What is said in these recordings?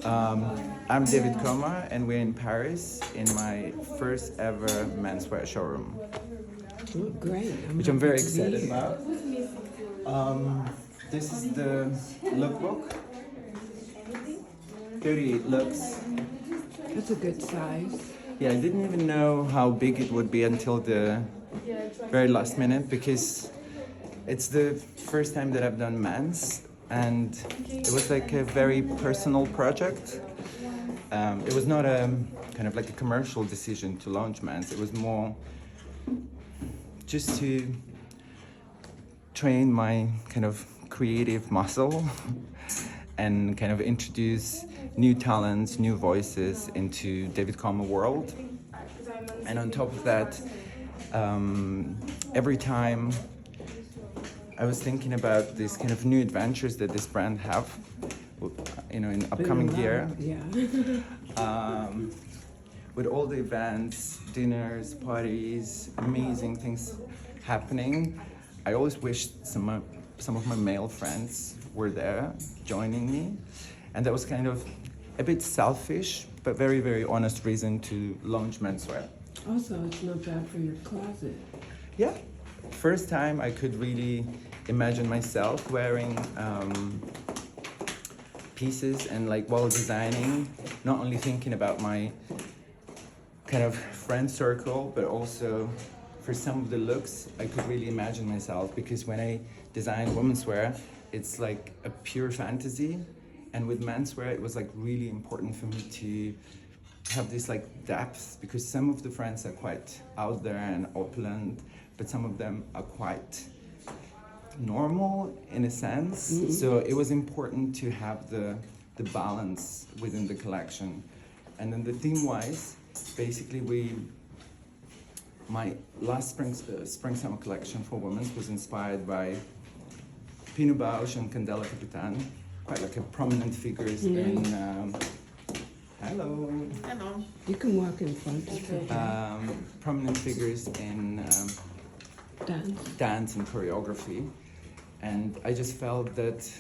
I'm David Koma, and we're in Paris in my first ever menswear showroom, Oh, great. which I'm very happy to be excited here. about. This is the lookbook, 38 looks. That's a good size. Yeah, I didn't even know how big it would be until the very last minute because it's the first time that I've done men's, and it was like a very personal project. It was not a kind of like a commercial decision to launch men's. It was more just to train my kind of creative muscle and kind of introduce new talents, new voices into David Koma world. And on top of that, every time I was thinking about these kind of new adventures that this brand have, in upcoming year. Yeah. With all the events, dinners, parties, amazing things happening, I always wished some of my male friends were there joining me, and that was kind of a bit selfish, but very, very honest reason to launch menswear. Also, it's not bad for your closet. Yeah, first time I could really imagine myself wearing pieces, and like while designing, not only thinking about my kind of friend circle, but also for some of the looks, I could really imagine myself, because when I design women's wear, it's like a pure fantasy. And with menswear, it was like really important for me to have this like depth, because some of the friends are quite out there and opulent, but some of them are quite normal in a sense. Mm-hmm. So it was important to have the balance within the collection. And then the theme wise, basically my last spring summer collection for women's was inspired by Pinot Bausch and Candela Capitan, quite like a prominent figures in hello. You can walk in front. Prominent figures in dance and choreography. And I just felt that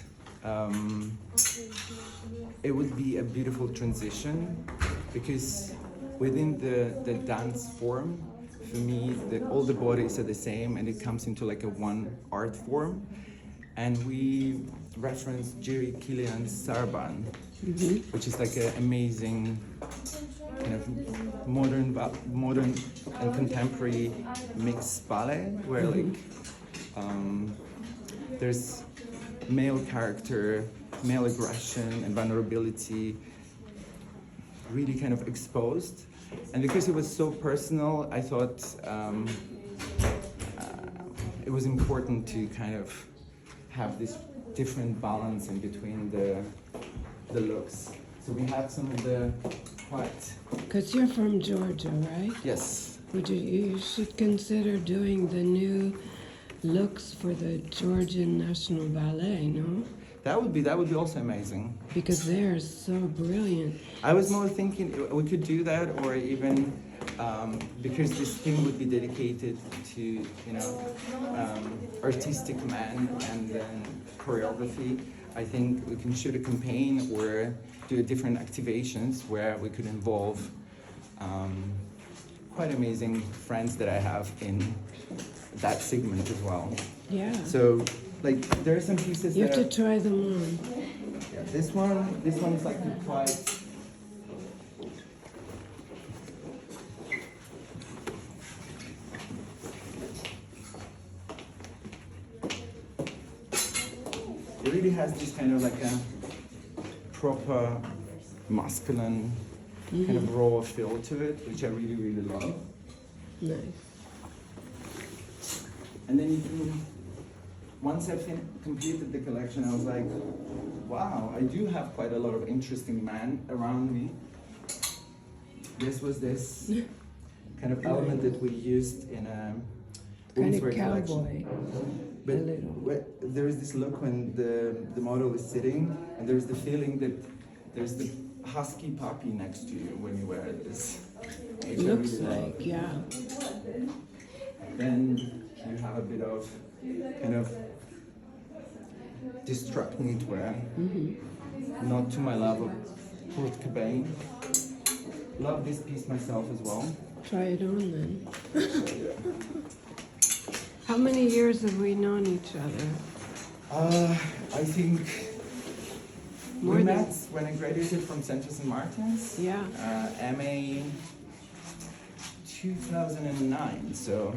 it would be a beautiful transition, because within the dance form, for me, all the bodies are the same, and it comes into like a one art form. And we referenced Jerry Killian's Sarban, which is like an amazing kind of modern and contemporary mixed ballet, where like there's male character, male aggression and vulnerability really kind of exposed. And because it was so personal, I thought it was important to kind of have this different balance in between the looks. So we have some of the quite... Because you're from Georgia, right? Yes. You should consider doing the new looks for the Georgian National Ballet, no? That would be also amazing. Because they're so brilliant. I was more thinking we could do that, or even because this thing would be dedicated to artistic men and then choreography. I think we can shoot a campaign or do different activations where we could involve quite amazing friends that I have in that segment as well. Yeah. So, like, there are some pieces you have to try them on. Yeah, this one's like quite... It really has this kind of like a proper masculine kind of raw feel to it, which I really, really love. Nice. And then once I've completed the collection, I was like, wow, I do have quite a lot of interesting men around me. This was this kind of element that we used in a kind women's of wear cowboy. But there is this look when the model is sitting, and there's the feeling that there's the husky puppy next to you when you wear this. It looks like, yeah. Then you have a bit of kind of destruct knitwear, not to my level Port Cabane. Love this piece myself as well. Try it on then. How many years have we known each other? I think More we than- met when I graduated from Centre St. Martin's. Yeah. MA 2009, so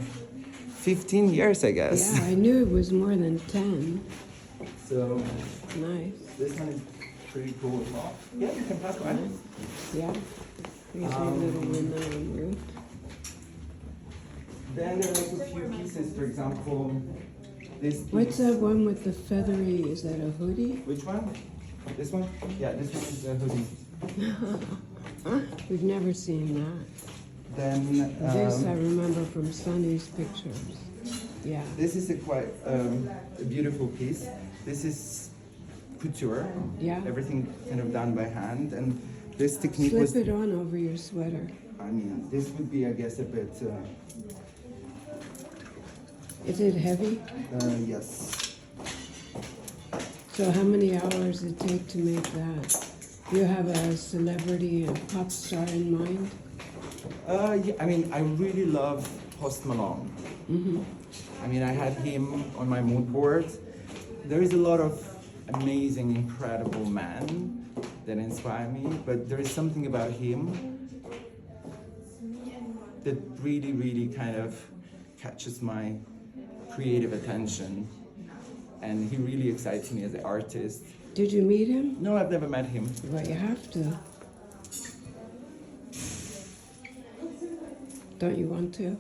15 years, I guess. Yeah, I knew it was more than 10. So Nice. this one is pretty cool as well. Yeah, you can pass by. Yeah. Here's a little window and roof. Then there are like a few pieces, for example, this piece. What's that one with the feathery? Is that a hoodie? Which one? This one? Yeah, this one is a hoodie. We've never seen that. Then This I remember from Sonny's pictures. Yeah. this is a quite a beautiful piece. This is couture. Yeah. Everything kind of done by hand, and this technique Slip was. it on over your sweater. I mean, this would be, I guess, a bit. Is it heavy? Yes. So how many hours it take to make that? You have a celebrity, a pop star in mind? Yeah, I mean, I really love Post Malone. I mean, I had him on my mood board. There is a lot of amazing, incredible men that inspire me, but there is something about him that really, really kind of catches my creative attention, and he really excites me as an artist. Did you meet him? No, I've never met him. Well, you have to. Don't you want to?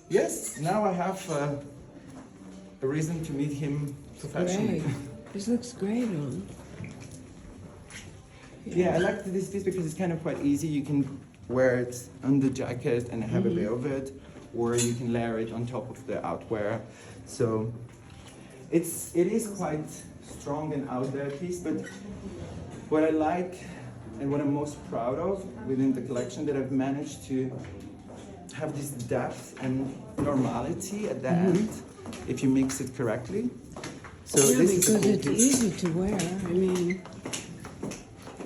Yes, now I have a reason to meet him professionally. Great. This looks great on. Yeah, I like this piece because it's kind of quite easy. You can wear it on the jacket and have a bit of it, or you can layer it on top of the outwear. So it is quite strong and out there piece, but what I like and what I'm most proud of within the collection, that I've managed to have this depth and normality at the end if you mix it correctly. So Yeah, this is a because cool it's piece. easy to wear. I mean,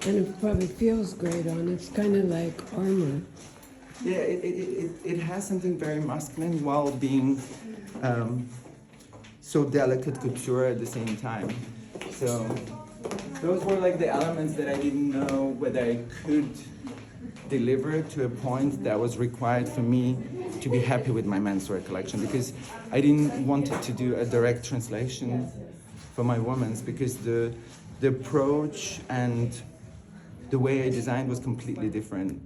and it probably feels great on. It's kind of like armor. Yeah, it has something very masculine while being so delicate couture at the same time. So those were like the elements that I didn't know whether I could deliver to a point that was required for me to be happy with my menswear collection, because I didn't want it to do a direct translation for my women's, because the approach and the way I designed was completely different.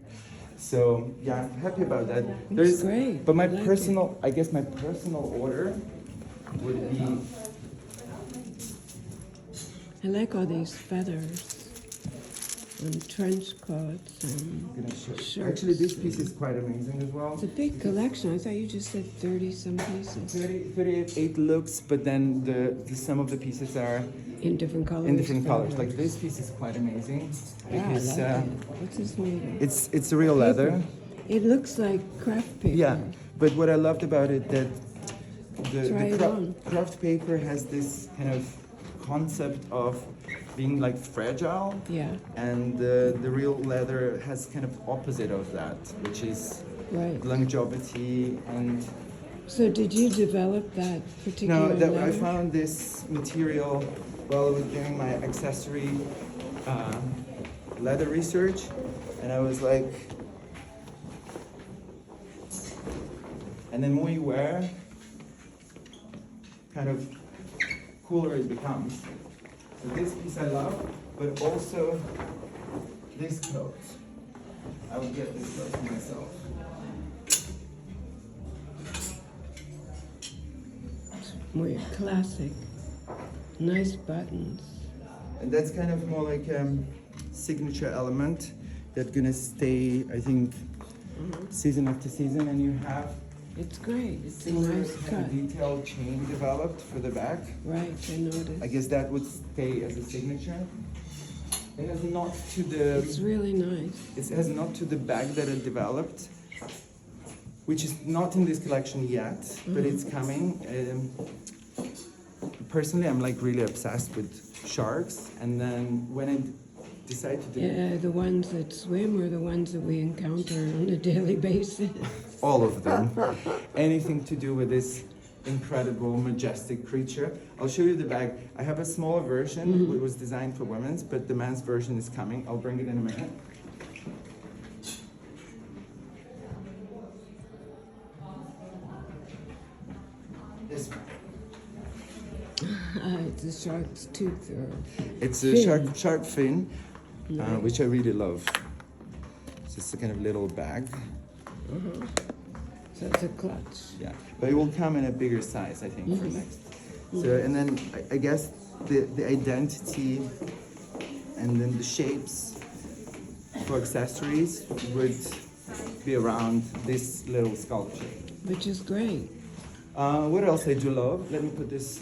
So yeah, I'm happy about that. It's great. But my I like personal, I guess my personal order would be. I like all these feathers and trench coats and I'm gonna show. shirts. Actually, this piece is quite amazing as well. It's a big collection. I thought you just said 30 some pieces 38 looks, but then some of the pieces are in different colors. in different colors. fabrics. Like this piece is quite amazing Yeah, I because like it. What's this made of? it's a real leather. Paper. It looks like craft paper. Yeah, but what I loved about it that Try it on. craft paper has this kind of concept of being like fragile, Yeah, and the real leather has kind of opposite of that, which is right. longevity. And So did you develop that particular no, that I leather? found this material while I was doing my accessory leather research, and I was like, and the more you wear, kind of cooler it becomes. So this piece I love, but also this coat. I would get this coat for myself. More classic. Nice buttons. And that's kind of more like signature element that's gonna stay, I think, season after season. And you have It's great. It's a similar nice kind of cut. detailed chain developed for the back. Right, I noticed. I guess that would stay as a signature. It has not to It's really nice. it has not to the bag that it developed, which is not in this collection yet, but it's coming. Personally, I'm like really obsessed with sharks, and then when I decide to do The ones that swim or the ones that we encounter on a daily basis? all of them. Anything to do with this incredible, majestic creature. I'll show you the bag. I have a smaller version. It was designed for women's, but the men's version is coming. I'll bring it in a minute. This one. It's a shark's tooth or It's a fin. shark fin, Nice. which I really love. It's just a kind of little bag. So it's a clutch. Yeah, but it will come in a bigger size, I think, for next. So, and then I guess the identity and then the shapes for accessories would be around this little sculpture. Which is great. What else I do love? Let me put this.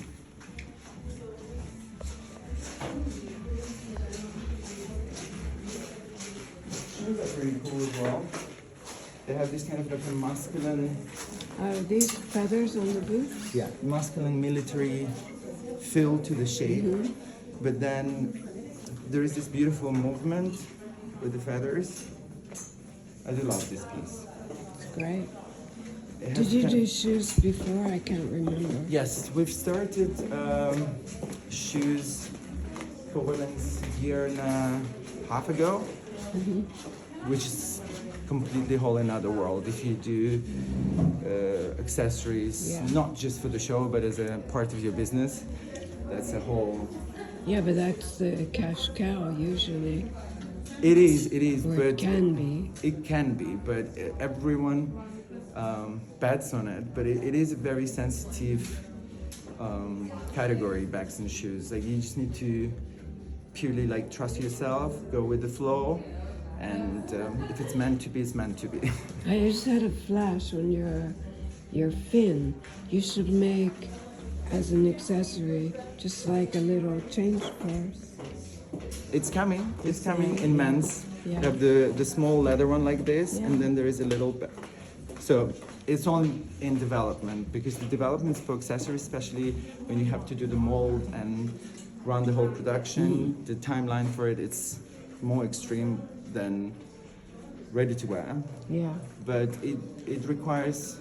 Shoes are pretty cool as well. They have this kind of like a masculine, Are these feathers on the boots? yeah, masculine military feel to the shape. But then there is this beautiful movement with the feathers. I do love this piece. It's great. It has Did you kind do of- shoes before? I can't remember. Yes, we've started shoes for women's a year and a half ago, which is completely whole another world. If you do accessories, Yeah. not just for the show, but as a part of your business, that's a whole. Yeah, but that's the cash cow usually. It is, Or but it can be. It can be, but everyone bets on it. But it is a very sensitive category, bags and shoes. Like you just need to purely like trust yourself, go with the flow, and if it's meant to be, it's meant to be. I just had a flash on your fin. You should make as an accessory just like a little change purse. It's coming. It's coming in men's. Yeah. You have the small leather one like this, Yeah. and then there is a little bit. So it's all in development because the developments for accessories, especially when you have to do the mold and run the whole production, the timeline for it, it's more extreme than ready to wear. Yeah. But it requires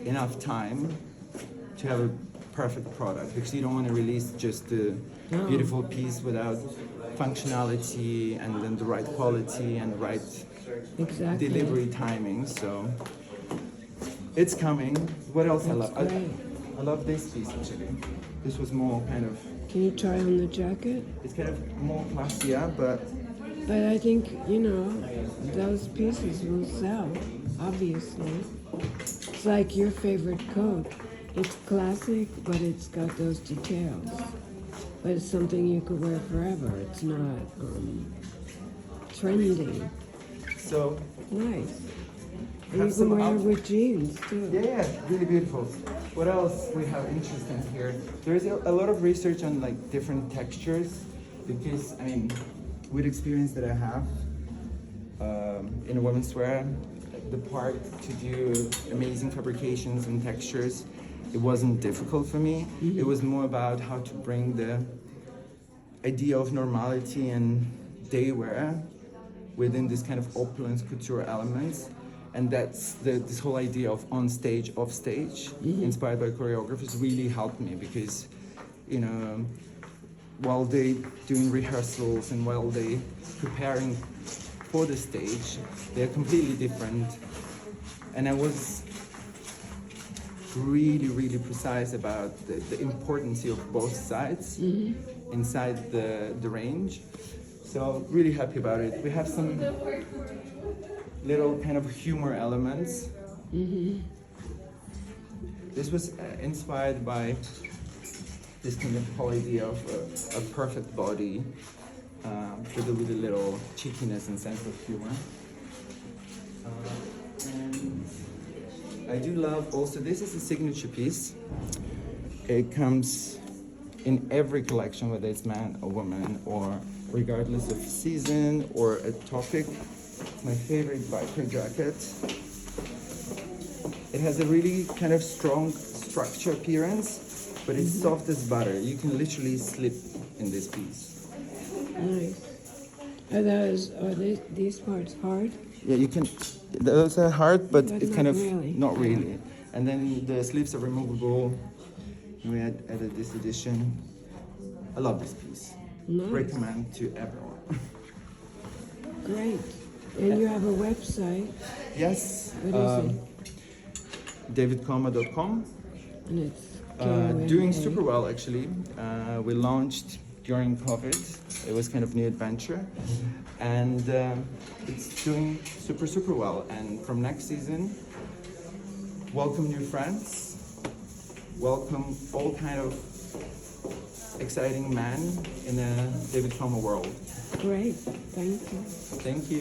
enough time to have a perfect product because you don't want to release just the No. beautiful piece without functionality and then the right quality and the right Exactly. delivery timing. So it's coming. What else I love? That's great. I love this piece actually. This was more kind of, Can you try on the jacket? it's kind of more classier, but But I think, you know, those pieces will sell, obviously. It's like your favorite coat. It's classic, but it's got those details. But it's something you could wear forever. It's not trendy. so Nice. And Have you some can wear it out- with jeans, too. yeah, really beautiful. What else we have interesting here? There is a lot of research on like different textures because I mean, with experience that I have in women's wear, the part to do amazing fabrications and textures, it wasn't difficult for me. It was more about how to bring the idea of normality and day wear within this kind of opulence couture elements. And that's this whole idea of on stage, off stage, inspired by choreographers, really helped me because, you know, while they doing rehearsals and while they preparing for the stage, they're completely different. And I was really, really precise about the importance of both sides inside the range. So really happy about it. We have some little kind of humor elements. This was inspired by this kind of whole idea of a perfect body filled with a little cheekiness and sense of humor. And I do love also, this is a signature piece. It comes in every collection, whether it's man or woman, or regardless of season or a topic. It's my favorite biker jacket. It has a really kind of strong structure appearance, but it's soft as butter. You can literally slip in this piece. Nice. These parts hard? Yeah, you can. Those are hard, but But it kind not of really. not really. And then the sleeves are removable. We added this edition. I love this piece. Nice. Recommend to everyone. Great. And you have a website, Yes. What is davidkoma.com. and it's Doing Koma. super well, actually. We launched during COVID. It was kind of new adventure, and it's doing super well. And from next season, welcome new friends, welcome all kind of exciting men in the David Koma world. Great. Thank you. Thank you.